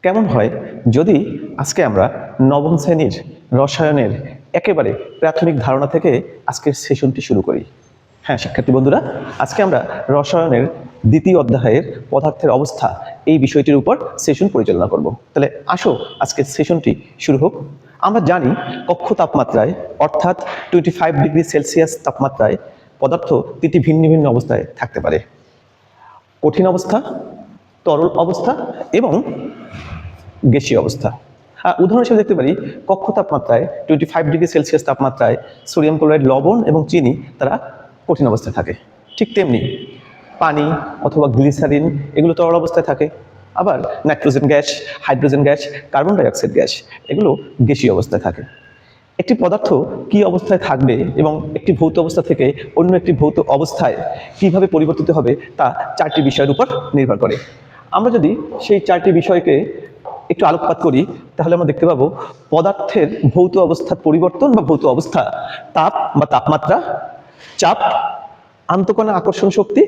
কেমন হয় যদি আজকে আমরা নবম শ্রেণীর রসায়নের একেবারে প্রাথমিক ধারণা থেকে আজকের সেশনটি শুরু করি। হ্যাঁ শিক্ষার্থী বন্ধুরা, আজকে আমরা রসায়নের দ্বিতীয় অধ্যায়ের পদার্থের অবস্থা এই বিষয়টির উপর সেশন পরিচালনা করব। তাহলে আসো আজকের সেশনটি শুরু হোক। আমরা জানি কক্ষ তাপমাত্রায় অর্থাৎ 25 ডিগ্রি সেলসিয়াস তাপমাত্রায় পদার্থ তিনটি ভিন্ন ভিন্ন অবস্থায় থাকতে পারে: কঠিন অবস্থা, তরল অবস্থা এবং গ্যাসীয় অবস্থা। উদাহরণ হিসেবে দেখতে পারি কক্ষ তাপমাত্রায় 25 ডিগ্রি সেলসিয়াস তাপমাত্রায় সোডিয়াম ক্লোরাইড, লবণ এবং চিনি তারা কঠিন অবস্থায় থাকে। ঠিক তেমনি পানি অথবা গ্লিসারিন এগুলো তরল অবস্থায় থাকে। আবার nitrogen gas, hydrogen gas, carbon dioxide gas এগুলো গ্যাসীয় অবস্থায় থাকে। একটি পদার্থ কি অবস্থায় থাকবে এবং একটি ভৌত অবস্থা থেকে অন্য একটি ভৌত অবস্থায় কিভাবে পরিবর্তিত হবে তা চারটি বিষয়ের উপর নির্ভর করে। আমরা যদি সেই চারটি বিষয়কে একটু আলোকপাত করি তাহলে আমরা দেখতে পাবো পদার্থের ভৌত অবস্থার পরিবর্তন বা ভৌত অবস্থা তাপ বা তাপমাত্রা, চাপ, আন্তঃকণা আকর্ষণ শক্তি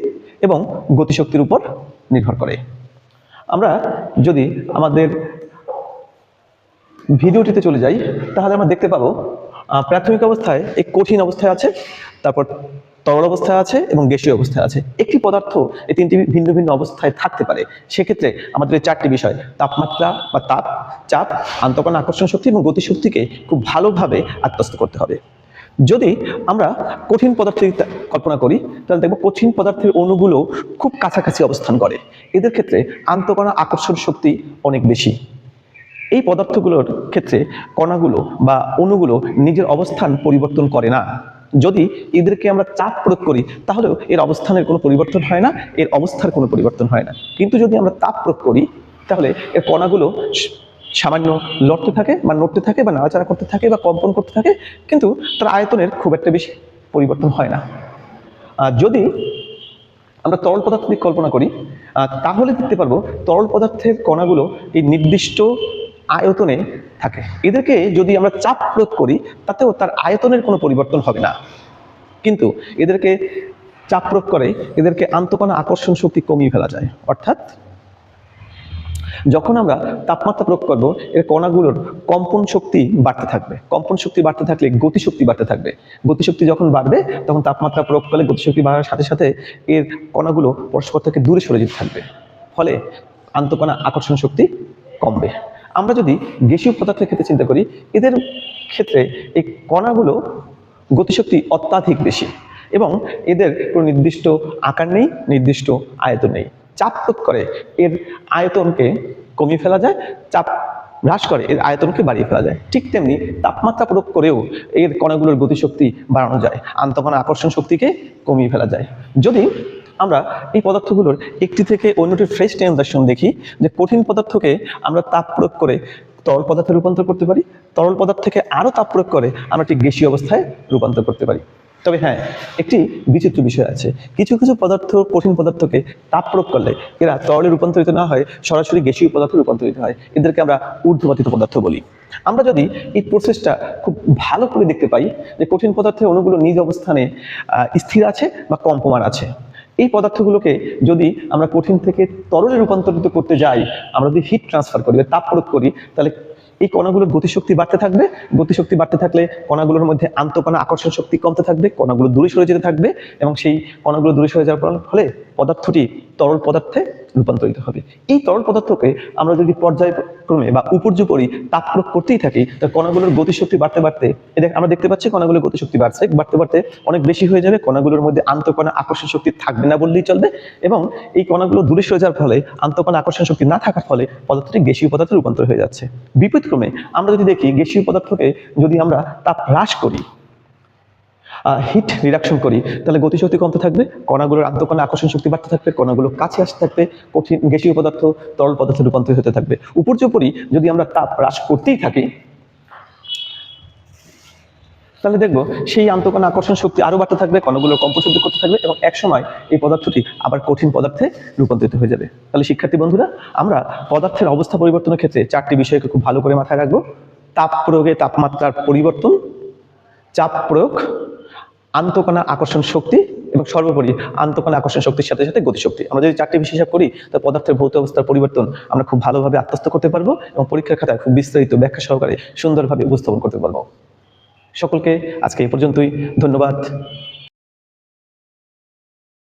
এবং গতিশক্তির উপর নির্ভর করে। আমরা যদি আমাদের ভিডিওটিতে চলে যাই তাহলে আমরা দেখতে পাবো প্রাথমিক অবস্থায় এক কঠিন অবস্থায় আছে, তারপর তরল অবস্থায় আছে এবং গ্যাসীয় অবস্থায় আছে। একটি পদার্থ এই তিনটি ভিন্ন ভিন্ন অবস্থায় থাকতে পারে। সেক্ষেত্রে আমাদের এই চারটি বিষয় তাপমাত্রা বা তাপ, চাপ, আন্তঃকণা আকর্ষণ শক্তি এবং গতিশক্তিকে খুব ভালোভাবে আত্মস্থ করতে হবে। যদি আমরা কঠিন পদার্থের কল্পনা করি তাহলে দেখব কঠিন পদার্থের অণুগুলো খুব কাছাকাছি অবস্থান করে। এদের ক্ষেত্রে আন্তঃকণা আকর্ষণ শক্তি অনেক বেশি। এই পদার্থগুলোর ক্ষেত্রে কণাগুলো বা অণুগুলো নিজের অবস্থান পরিবর্তন করে না। যদি এদেরকে আমরা চাপ প্রয়োগ করি তাহলেও এর অবস্থানের কোনো পরিবর্তন হয় না, এর অবস্থার কোনো পরিবর্তন হয় না। কিন্তু যদি আমরা তাপ প্রয়োগ করি তাহলে এর কণাগুলো সামান্য লড়তে থাকে বা নড়তে থাকে বা নাড়াচাড়া করতে থাকে বা কম্পন করতে থাকে, কিন্তু তার আয়তনের খুব একটা বেশি পরিবর্তন হয় না। যদি আমরা তরল পদার্থ নিয়ে কল্পনা করি তাহলে দেখতে পারবো তরল পদার্থের কণাগুলো এই নির্দিষ্ট আয়তনে থাকে। এদেরকে যদি আমরা চাপ প্রয়োগ করি তাতেও তার আয়তনের কোনো পরিবর্তন হবে না। কিন্তু এদেরকে চাপ প্রয়োগ করে এদেরকে আন্তঃকণা আকর্ষণ শক্তি কমিয়ে ফেলা যায়। অর্থাৎ যখন আমরা তাপমাত্রা প্রয়োগ করব এর কণাগুলোর কম্পন শক্তি বাড়তে থাকবে। কম্পন শক্তি বাড়তে থাকলে গতিশক্তি বাড়তে থাকবে। গতিশক্তি যখন বাড়বে তখন তাপমাত্রা প্রয়োগ করলে গতিশক্তি বাড়ার সাথে সাথে এর কণাগুলো পরস্পর থেকে দূরে সরে যেতে থাকবে। ফলে আন্তঃকণা আকর্ষণ শক্তি কমবে। আমরা যদি গ্যাসীয় পদার্থের ক্ষেত্রে চিন্তা করি, এদের ক্ষেত্রে এই কণাগুলো গতিশক্তি অত্যাধিক বেশি এবং এদের কোনো নির্দিষ্ট আকার নেই, নির্দিষ্ট আয়তন নেই। চাপ প্রয়োগ করে এর আয়তনকে কমিয়ে ফেলা যায়, চাপ হ্রাস করে এর আয়তনকে বাড়িয়ে ফেলা যায়। ঠিক তেমনি তাপমাত্রা প্রয়োগ করেও এর কণাগুলোর গতিশক্তি বাড়ানো যায়, আন্তঃকণা আকর্ষণ শক্তিকে কমিয়ে ফেলা যায়। যদি আমরা এই পদার্থগুলোর একটি থেকে অন্যটির ফ্রেশ ট্রানজিশন দেখি, যে কঠিন পদার্থকে আমরা তাপ প্রয়োগ করে তরল পদার্থে রূপান্তর করতে পারি, তরল পদার্থ থেকে আরও তাপ প্রয়োগ করে আমরা একটি গ্যাসীয় অবস্থায় রূপান্তর করতে পারি। তবে হ্যাঁ, একটি বিচিত্র বিষয় আছে। কিছু কিছু পদার্থ কঠিন পদার্থকে তাপ প্রয়োগ করলে এরা তরলে রূপান্তরিত না হয়, সরাসরি গ্যাসীয় পদার্থে রূপান্তরিত হয়। এদেরকে আমরা ঊর্ধ্বপাতিত পদার্থ বলি। আমরা যদি এই প্রসেসটা খুব ভালো করে দেখতে পাই যে কঠিন পদার্থের অণুগুলো নিজ অবস্থানে স্থির আছে বা কম্পমান আছে, এই পদার্থগুলোকে যদি আমরা কঠিন থেকে তরলে রূপান্তরিত করতে যাই, আমরা যদি হিট ট্রান্সফার করি বা তাপ প্রয়োগ করি, তাহলে এই কণাগুলোর গতিশক্তি বাড়তে থাকবে। গতিশক্তি বাড়তে থাকলে কণাগুলোর মধ্যে আন্তঃকণা আকর্ষণ শক্তি কমতে থাকবে, কণাগুলো দূরে সরে যেতে থাকবে এবং সেই কণাগুলো দূরে সরে যাওয়ার ফলে পদার্থটি তরল পদার্থে রূপান্তরিত হবে। এই তরল পদার্থকে আমরা যদি পর্যায়ক্রমে বা উপর্যুপরি তাপ প্রয়োগ করতেই থাকি, তাহলে কণাগুলোর গতিশক্তি বাড়তে বাড়তে আমরা দেখতে পাচ্ছি কণাগুলোর গতিশক্তি বাড়তে বাড়তে অনেক বেশি হয়ে যাবে। কণাগুলোর মধ্যে আন্তঃকণা আকর্ষণ শক্তি থাকবে না বললেই চলবে এবং এই কণাগুলো দূরে সরে যাওয়ার ফলে, আন্তঃকণা আকর্ষণ শক্তি না থাকার ফলে পদার্থটি গ্যাসীয় পদার্থে রূপান্তর হয়ে যাচ্ছে। বিপরীতক্রমে আমরা যদি দেখি গ্যাসীয় পদার্থকে যদি আমরা তাপ হ্রাস করি, হিট রিডাকশন করি, তাহলে গতিশক্তি কমতে থাকবে, কণাগুলোর আন্তঃকণা আকর্ষণ শক্তি বাড়তে থাকবে, কণাগুলো কাছে আসতে থাকবে, কঠিন গ্যাসীয় পদার্থ তরল পদার্থে রূপান্তরিত হতে থাকবে। উপর্যুপরি যদি আমরা তাপ হ্রাস করতেই থাকি তাহলে দেখবো সেই আন্তঃকণা আকর্ষণ শক্তি আরো বাড়তে থাকবে, কণাগুলোর কম্পন শক্তি করতে থাকবে এবং একসময় এই পদার্থটি আবার কঠিন পদার্থে রূপান্তরিত হয়ে যাবে। তাহলে শিক্ষার্থী বন্ধুরা, আমরা পদার্থের অবস্থা পরিবর্তনের ক্ষেত্রে চারটি বিষয়কে খুব ভালো করে মাথায় রাখবো: তাপ প্রয়োগে তাপমাত্রার পরিবর্তন, চাপ প্রয়োগ, আন্তঃকণা আকর্ষণ শক্তি এবং এবং সর্বোপরি আন্তঃকণা আকর্ষণ শক্তির সাথে সাথে গতিশক্তি। আমরা যদি 4টি বিষয় হিসাব করি, তা পদার্থের ভৌত অবস্থার পরিবর্তন আমরা খুব ভালোভাবে আত্মস্থ করতে পারবো এবং পরীক্ষার খাতায় খুব বিস্তারিত ব্যাখ্যা সহকারে সুন্দরভাবে উপস্থাপন করতে পারবো। সকলকে আজকে এই পর্যন্তই, ধন্যবাদ।